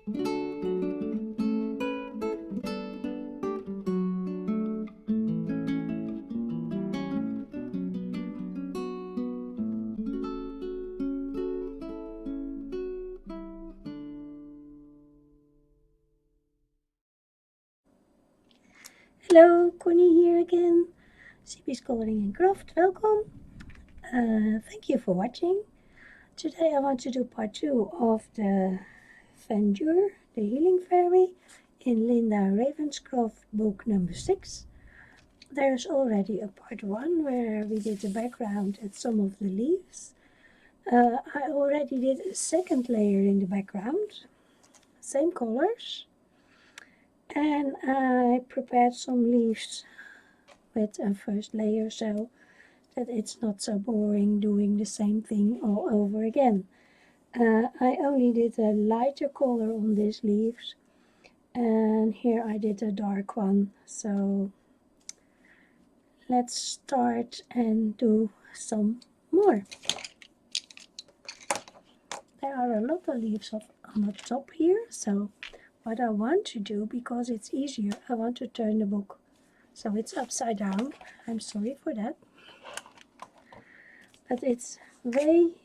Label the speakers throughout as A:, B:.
A: Hello, Connie here again. CP's Coloring and Craft, welcome. Thank you for watching. Today I want to do part 2 of the Vendure, the Healing Fairy, in Linda Ravenscroft book number 6. There's already a part 1 where we did the background and some of the leaves. I already did a second layer in the background, same colors. And I prepared some leaves with a first layer so that it's not so boring doing the same thing all over again. I only did a lighter color on these leaves, and here I did a dark one. So let's start and do some more. There are a lot of leaves on the top here, so what I want to do, because it's easier, I want to turn the book so it's upside down. I'm sorry for that, but it's way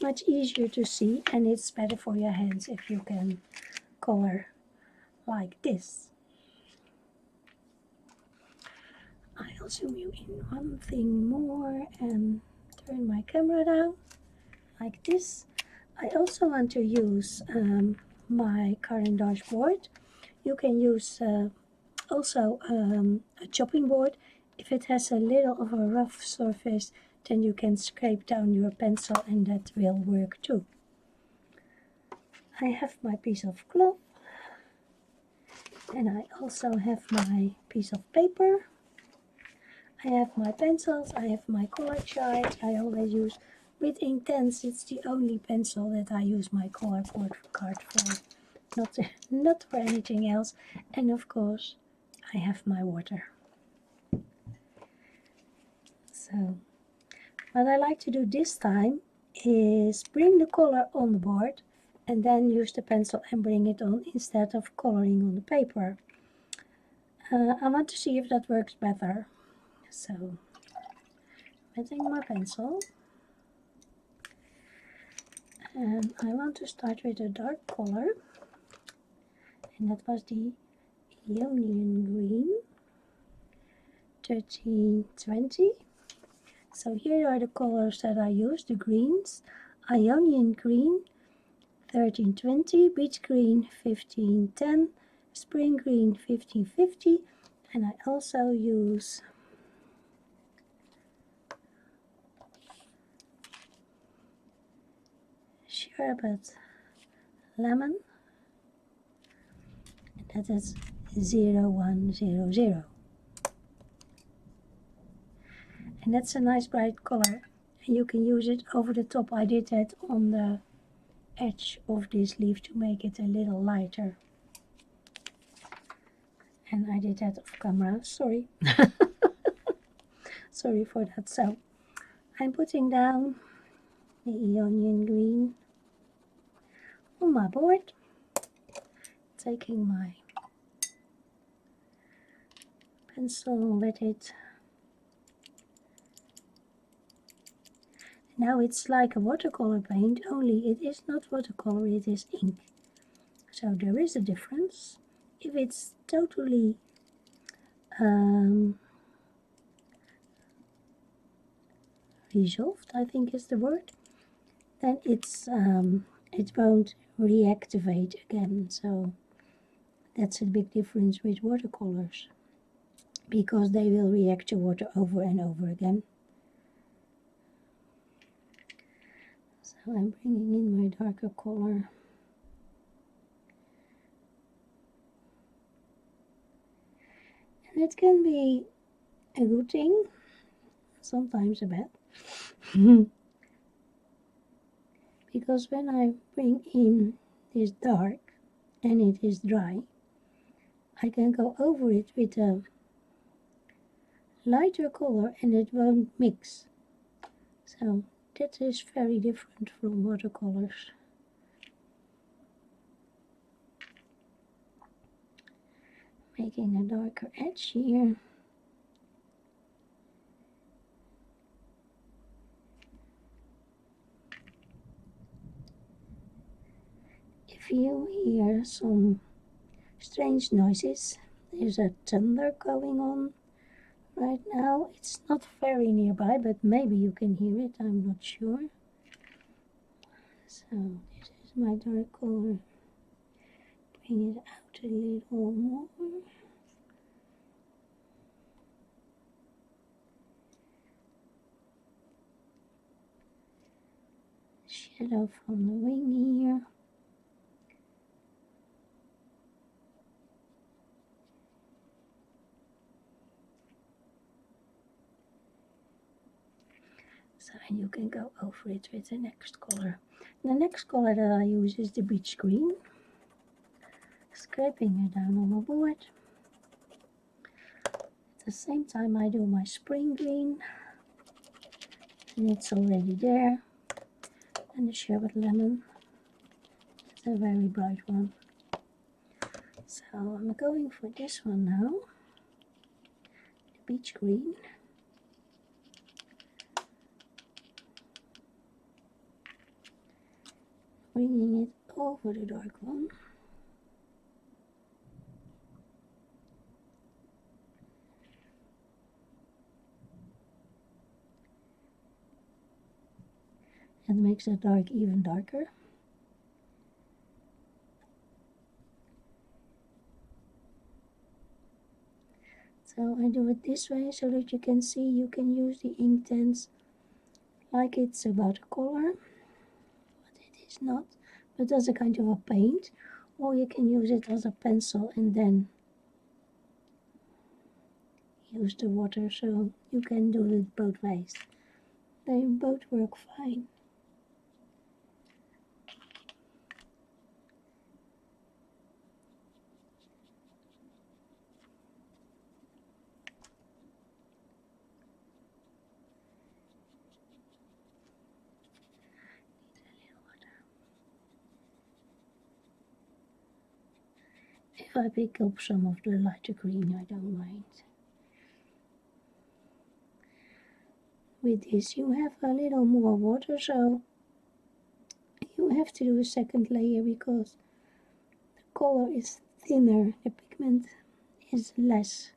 A: much easier to see, and it's better for your hands if you can color like this. I'll zoom you in one thing more and turn my camera down like this. I also want to use my current dashboard. You can use also a chopping board. If it has a little of a rough surface, then you can scrape down your pencil and that will work too. I have my piece of cloth, and I also have my piece of paper. I have my pencils, I have my color chart. I always use with Inktense. It's the only pencil that I use my color card for, not for anything else. And of course, I have my water. So, what I like to do this time is bring the color on the board and then use the pencil and bring it on instead of coloring on the paper. I want to see if that works better. So, wetting my pencil, and I want to start with a dark color, and that was the Ionian Green 1320. So here are the colors that I used, the greens: Ionian Green 1320, Beach Green 1510, Spring Green 1550, and I also use Sherbet Lemon, and that is 0100. And that's a nice bright color, and you can use it over the top. I did that on the edge of this leaf to make it a little lighter, and I did that off camera, sorry. Sorry for that. So I'm putting down the Ionian Green on my board, taking my pencil with it. Now it's like a watercolor paint, only it is not watercolor, it is ink. So there is a difference. If it's totally resolved, I think is the word, then it won't reactivate again. So that's a big difference with watercolors, because they will react to water over and over again. So I'm bringing in my darker color. And it can be a good thing, sometimes a bad. Because when I bring in this dark and it is dry, I can go over it with a lighter color and it won't mix. So that is very different from watercolors. making a darker edge here. If you hear some strange noises, there's a thunder going on right now. It's not very nearby, but maybe you can hear it, I'm not sure. So this is my dark color. Bring it out a little more. Shadow from the wing here. So, and you can go over it with the next color. The next color that I use is the beach green. Scraping it down on my board. At the same time I do my spring green. And it's already there. And the sherbet lemon. It's a very bright one. So I'm going for this one now. The beach green. Bringing it over the dark one. It makes the dark even darker. So I do it this way so that you can see you can use the inktense like it's about a color, but it is not, but as a kind of a paint, or you can use it as a pencil and then use the water, so you can do it both ways. They both work fine. If I pick up some of the lighter green, I don't mind. With this you have a little more water, so you have to do a second layer because the color is thinner, the pigment is less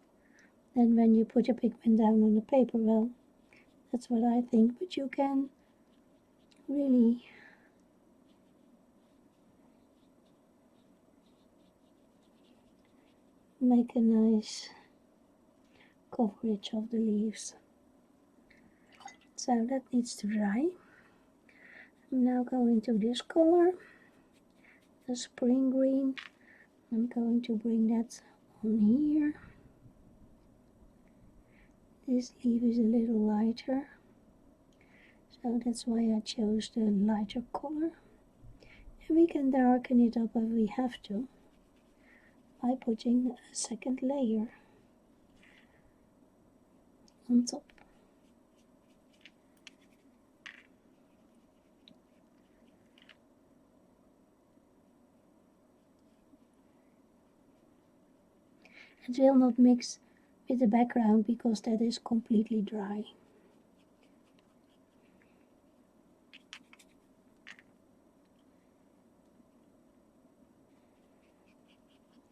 A: than when you put your pigment down on the paper. Well, that's what I think, but you can really make a nice coverage of the leaves. So that needs to dry. I'm now going to this color, the spring green. I'm going to bring that on here. This leaf is a little lighter, so that's why I chose the lighter color. And we can darken it up if we have to by putting a second layer on top. It will not mix with the background because that is completely dry.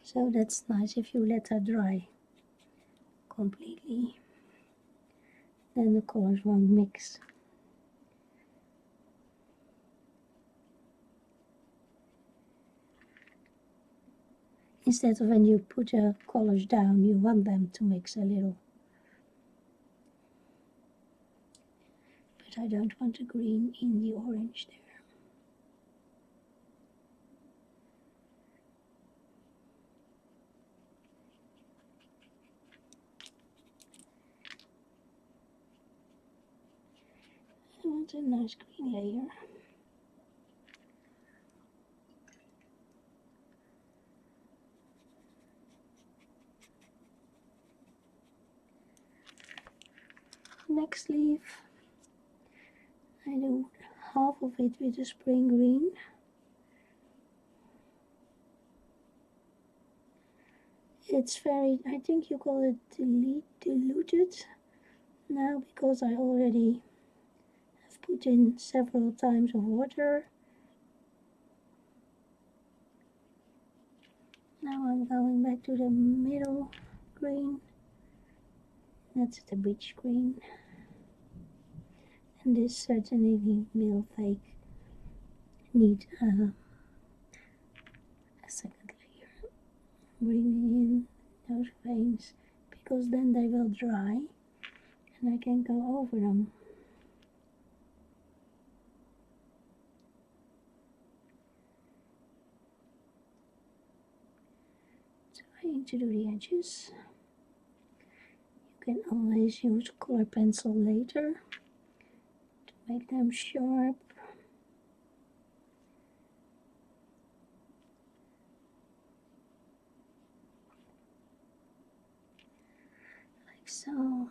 A: So that's nice if you let that dry completely. Then the colors won't mix. Instead of when you put the colors down, you want them to mix a little. But I don't want the green in the orange there. I want a nice green layer. Next leaf, I do half of it with the spring green. It's very, I think you call it diluted now, because I already have put in several times of water. Now I'm going back to the middle green. That's the beach green. And this certainly will need a second layer. Bringing in those veins, because then they will dry and I can go over them. Trying to do the edges. You can always use color pencil later to make them sharp. Like so.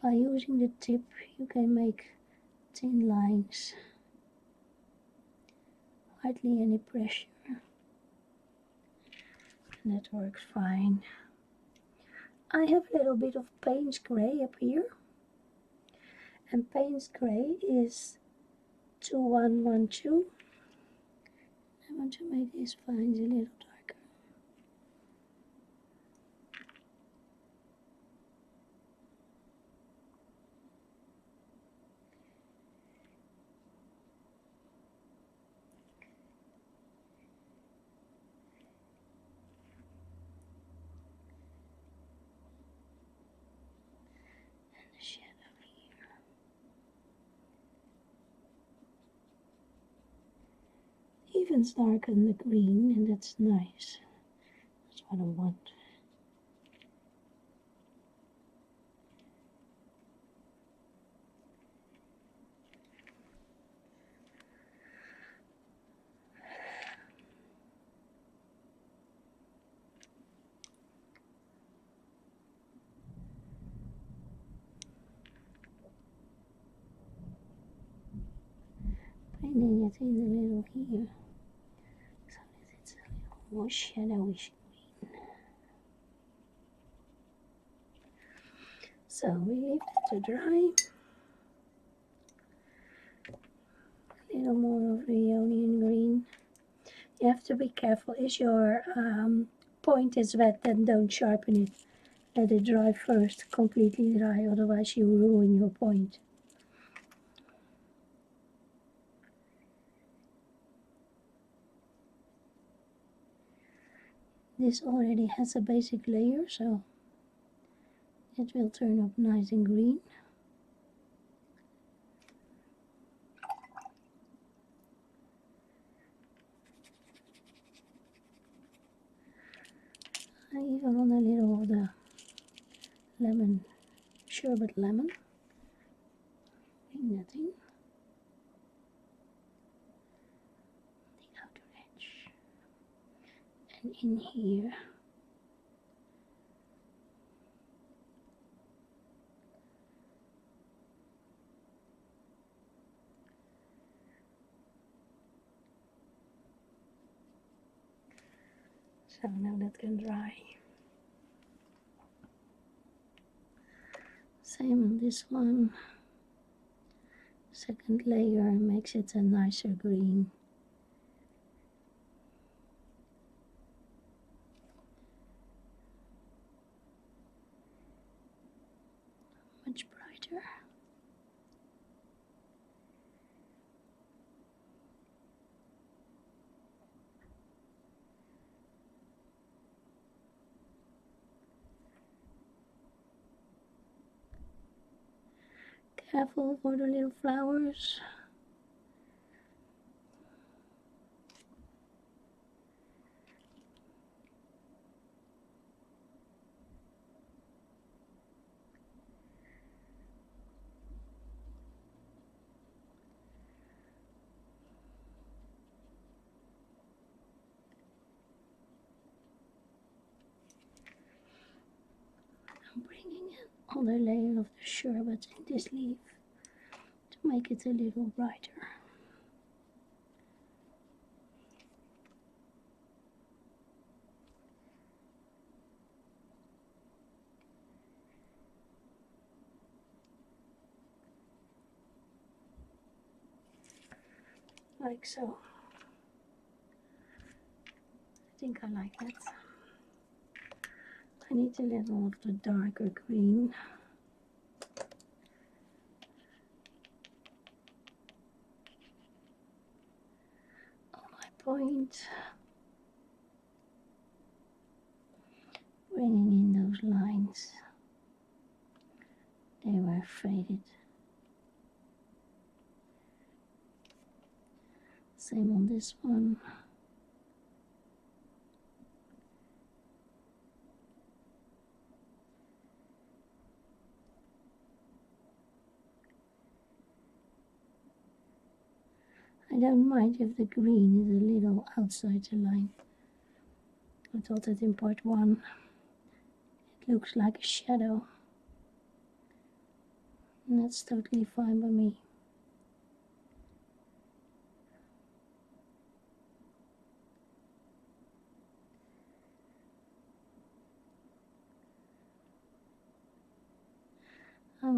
A: By using the tip, you can make thin lines. Hardly any pressure. And that works fine. I have a little bit of Payne's Gray up here. And Payne's Gray is 2112. I want to make these lines a little darker. And the shadow here. Even darken the green, and that's nice. That's what I want. Painting it in a little here, so that it's a little more shadowy green. So we leave it to dry. A little more of the onion green. You have to be careful. If your point is wet, then don't sharpen it. Let it dry first, completely dry, otherwise you ruin your point. This already has a basic layer, so it will turn up nice and green. I even want a little of the lemon, sherbet lemon. Bring that in. The outer edge. And in here. So now that can dry. Same on this one. Second layer makes it a nicer green. Much brighter. Careful for the little flowers. I'm bringing another layer of the sherbet in this leaf to make it a little brighter. Like so. I think I like that. I need a little of the darker green. On my point. Bringing in those lines. They were faded. Same on this one. I don't mind if the green is a little outside the line. I thought that in part 1 it looks like a shadow. And that's totally fine by me. I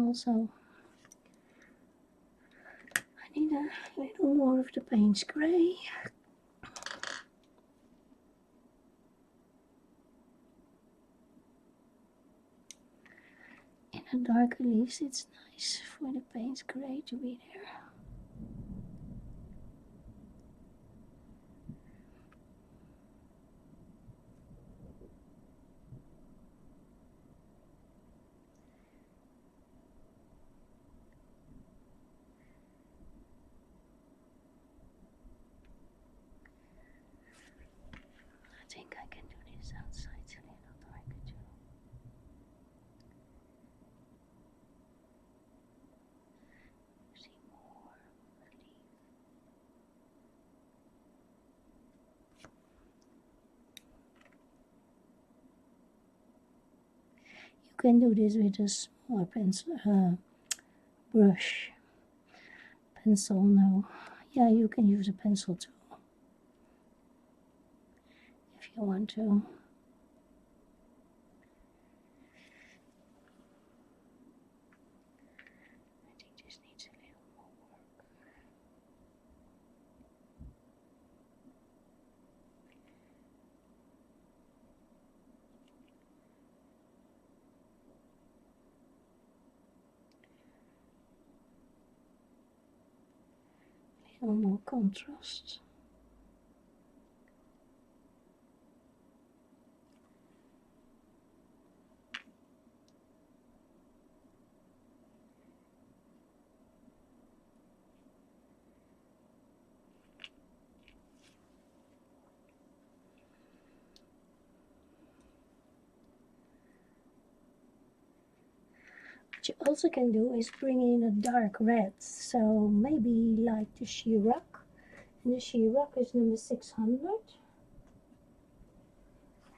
A: need a little more of the Payne's grey. In the darker leaves it's nice for the Payne's grey to be there. I think I can do this outside a little darker too. See more leaf. You can do this with a smaller pencil, brush. Pencil, no. Yeah, you can use a pencil too. If you want to. I think this needs a little more work. A little more contrast. What you also can do is bring in a dark red, so maybe like the She-Rock, and the She-Rock is number 600.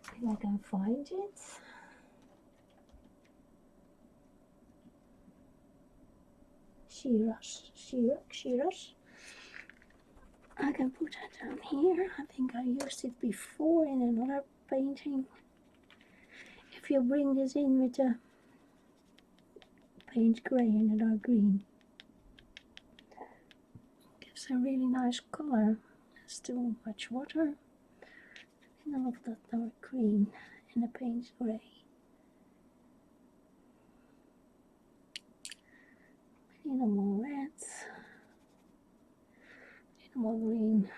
A: If I can find it. She-Rock. I can put that down here. I think I used it before in another painting. If you bring this in with the Payne's grey and the dark green, gives a really nice color. There's too much water, and I love that dark green and the Payne's grey. A little more red, a little more green.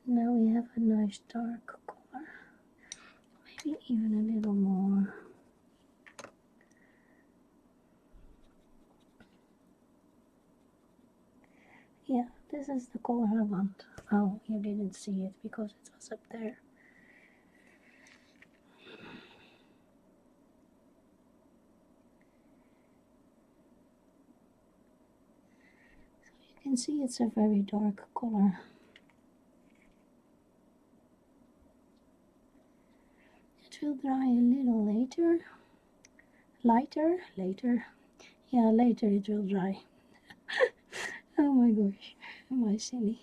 A: Now we have a nice dark color, maybe even a little more. Yeah, this is the color I want. Oh, you didn't see it because it was up there. can see it's a very dark color. It will dry a little later. Later. Yeah, later it will dry. Oh my gosh, am I silly?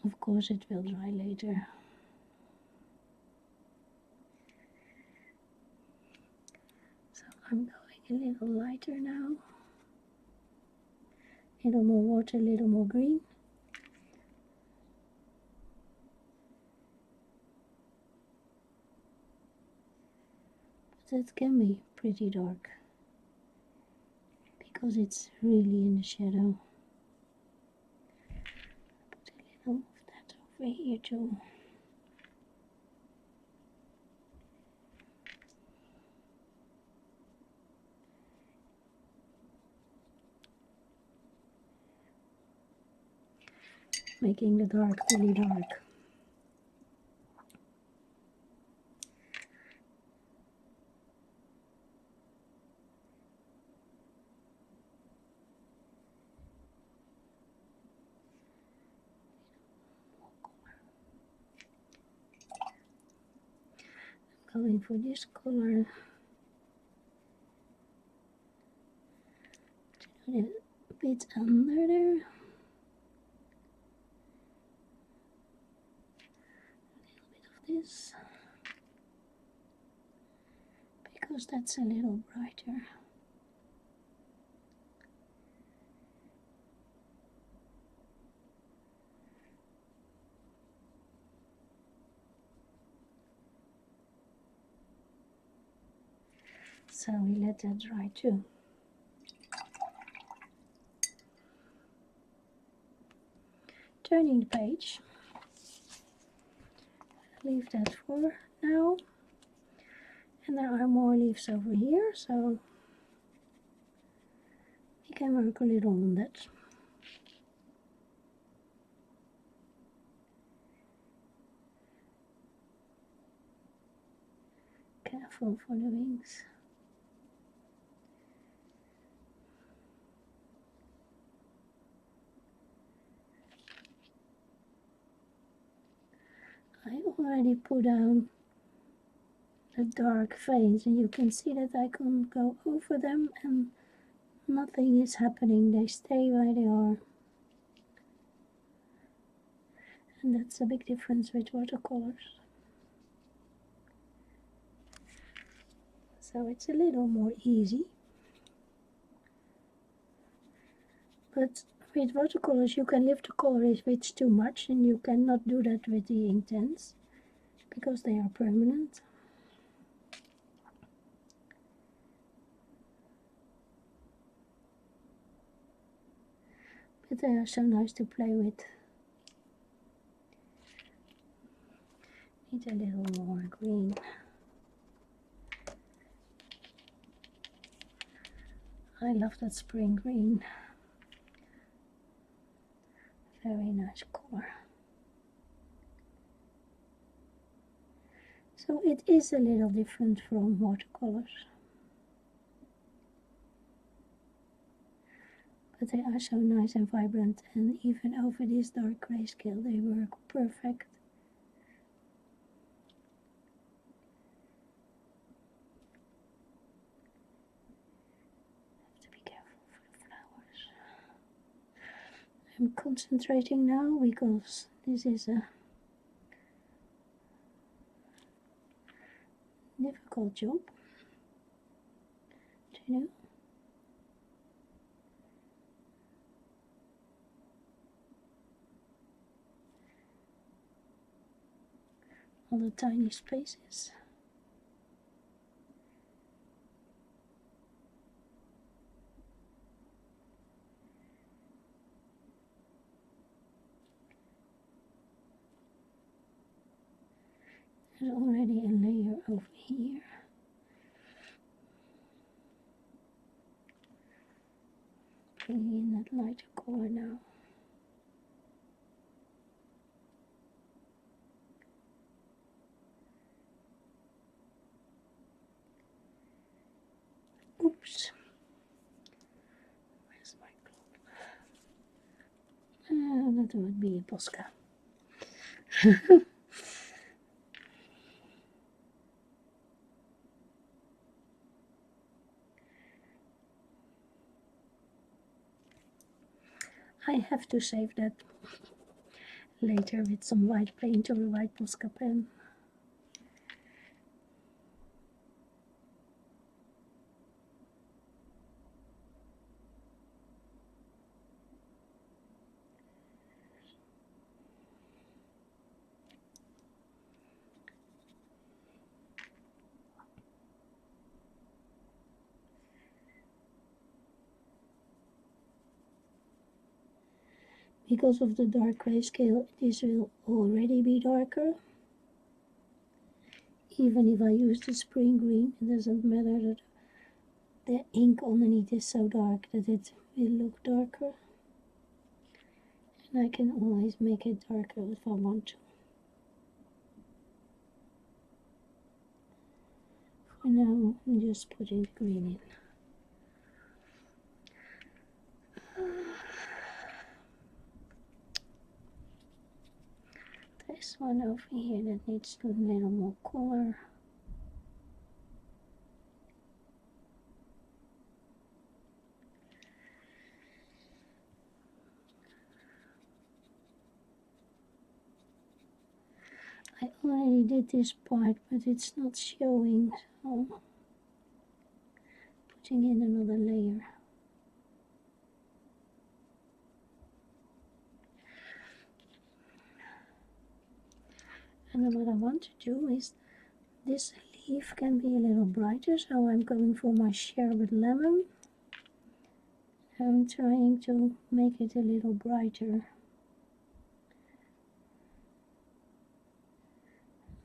A: Of course it will dry later. So I'm going a little lighter now. A little more water, a little more green. But it can be pretty dark because it's really in the shadow. Put a little of that over here too. Making the dark really dark. Going for this color to do a bit under there. This because that's a little brighter. So we let that dry too. Turning the page. Leave that for now. And there are more leaves over here, so we can work a little on that. Careful for the wings. I already put down the dark veins, and you can see that I can go over them and nothing is happening. They stay where they are. And that's a big difference with watercolors. So it's a little more easy. But with watercolors you can lift the color if it's too much, and you cannot do that with the inktense because they are permanent. But they are so nice to play with. Need a little more green. I love that spring green. Very nice color. So it is a little different from watercolors. But they are so nice and vibrant, and even over this dark grayscale they work perfect. Have to be careful for the flowers. I'm concentrating now because this is a difficult job to do. All the tiny spaces. There's already a layer over here. Bringing in that lighter color now. Oops. that would be a Posca. I have to save that later with some white paint or a white Posca pen. Because of the dark grayscale, this will already be darker. Even if I use the spring green, it doesn't matter that the ink underneath is so dark that it will look darker. And I can always make it darker if I want to. For now, I'm just putting the green in. There's one over here that needs a little more color. I already did this part, but it's not showing, so putting in another layer. And then what I want to do is, this leaf can be a little brighter, so I'm going for my sherbet lemon. I'm trying to make it a little brighter.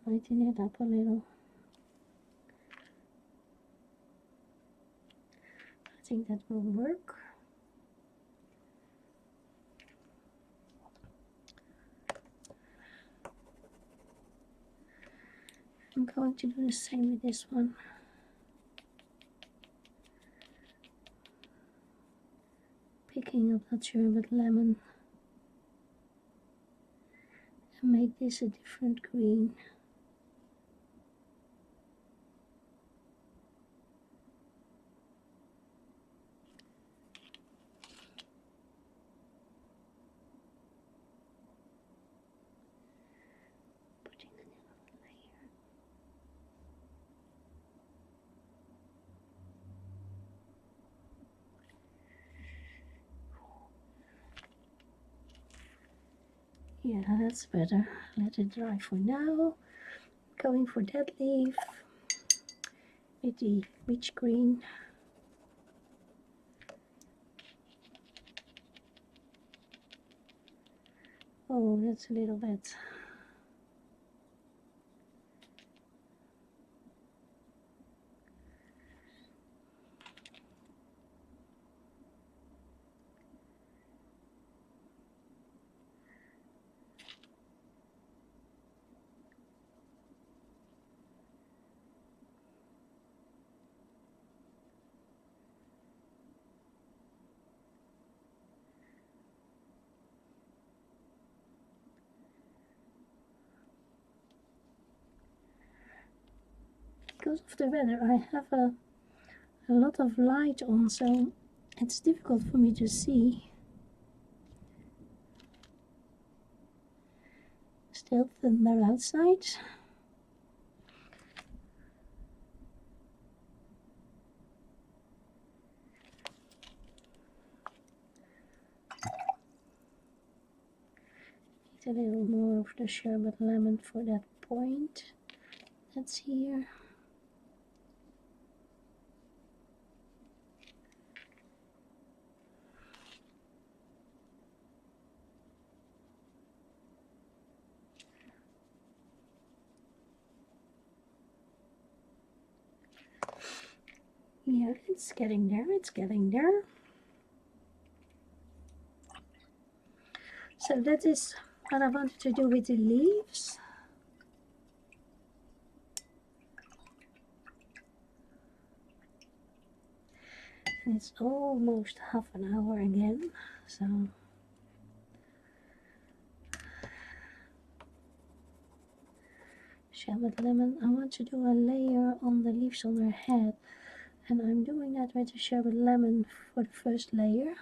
A: Lighten it up a little. I think that will work. I'm going to do the same with this one. Picking up that sherbet lemon and make this a different green. Putting another layer. Yeah, that's better. Let it dry for now. Going for that leaf with the witch green. Oh, that's a little bit. Because of the weather, I have a lot of light on, so it's difficult for me to see. Still thunder outside. Need a little more of the sherbet lemon for that point that's here. Yeah, it's getting there, it's getting there. So that is what I wanted to do with the leaves. And it's almost half an hour again, so sherbet lemon. I want to do a layer on the leaves on her head, and I'm doing that with the sherbet lemon for the first layer.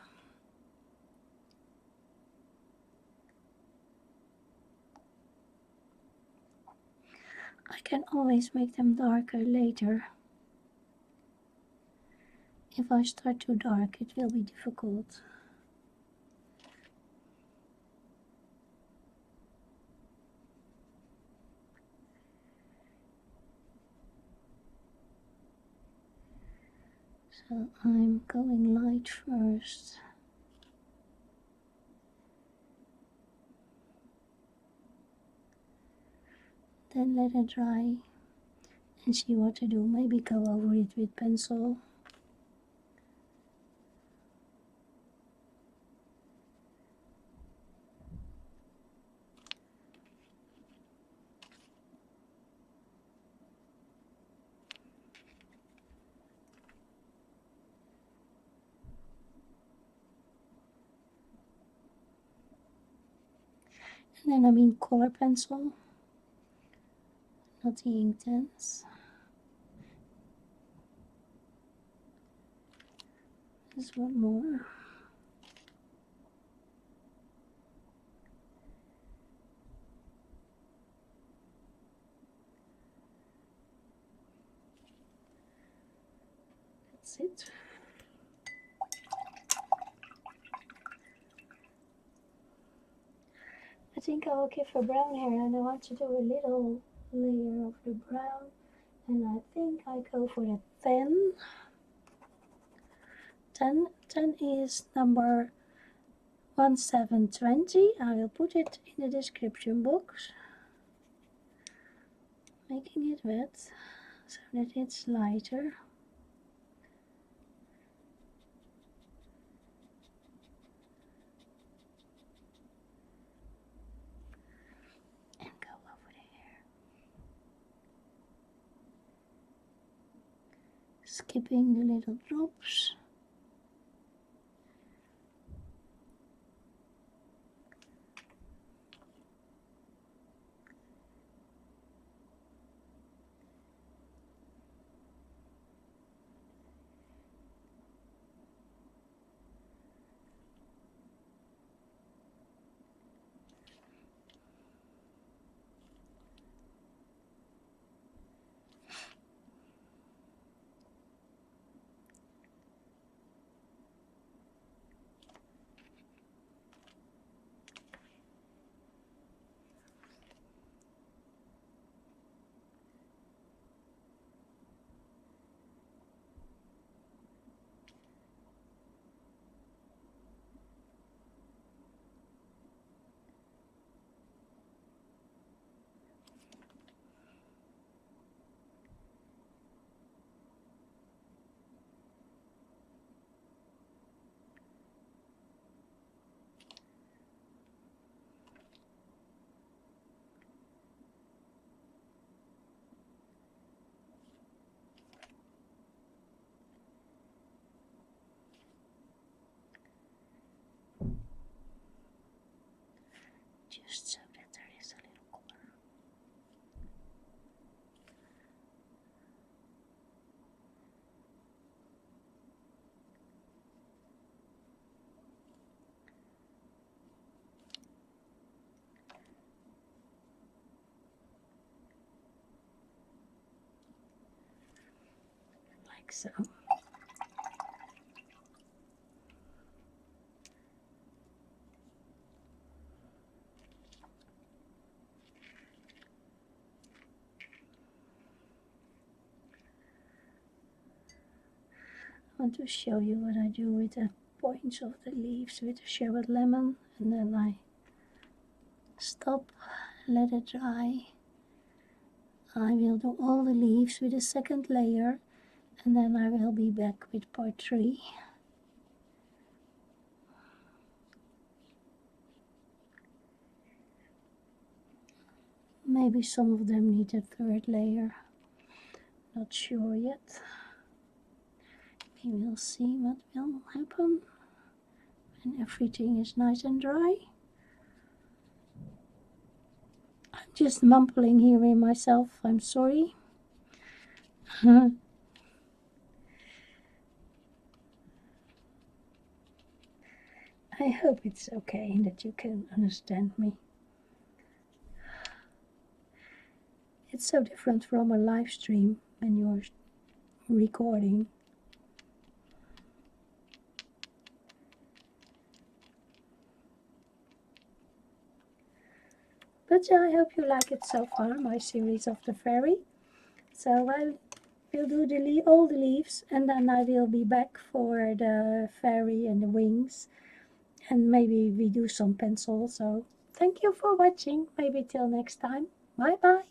A: I can always make them darker later. If I start too dark, it will be difficult. So I'm going light first. Then let it dry and see what to do. Maybe go over it with pencil. And then I mean color pencil, not the inktense. Just one more. That's it. I think I will give her brown hair, and I want to do a little layer of the brown, and I think I go for the 10. 10 is number 1720. I will put it in the description box, making it wet so that it's lighter. And go over the hair. Skipping the little drops. Just so that there is a little color. Like so. I want to show you what I do with the points of the leaves with the sherbet lemon, and then I stop, let it dry. I will do all the leaves with a second layer, and then I will be back with part 3. Maybe some of them need a third layer, not sure yet. We will see what will happen when everything is nice and dry. I'm just mumbling here in myself. I'm sorry. I hope it's okay and that you can understand me. It's so different from a live stream when you're recording. But yeah, I hope you like it so far, my series of the fairy. So I will do all the leaves, and then I will be back for the fairy and the wings, and maybe we do some pencil. So thank you for watching. Maybe till next time. Bye bye.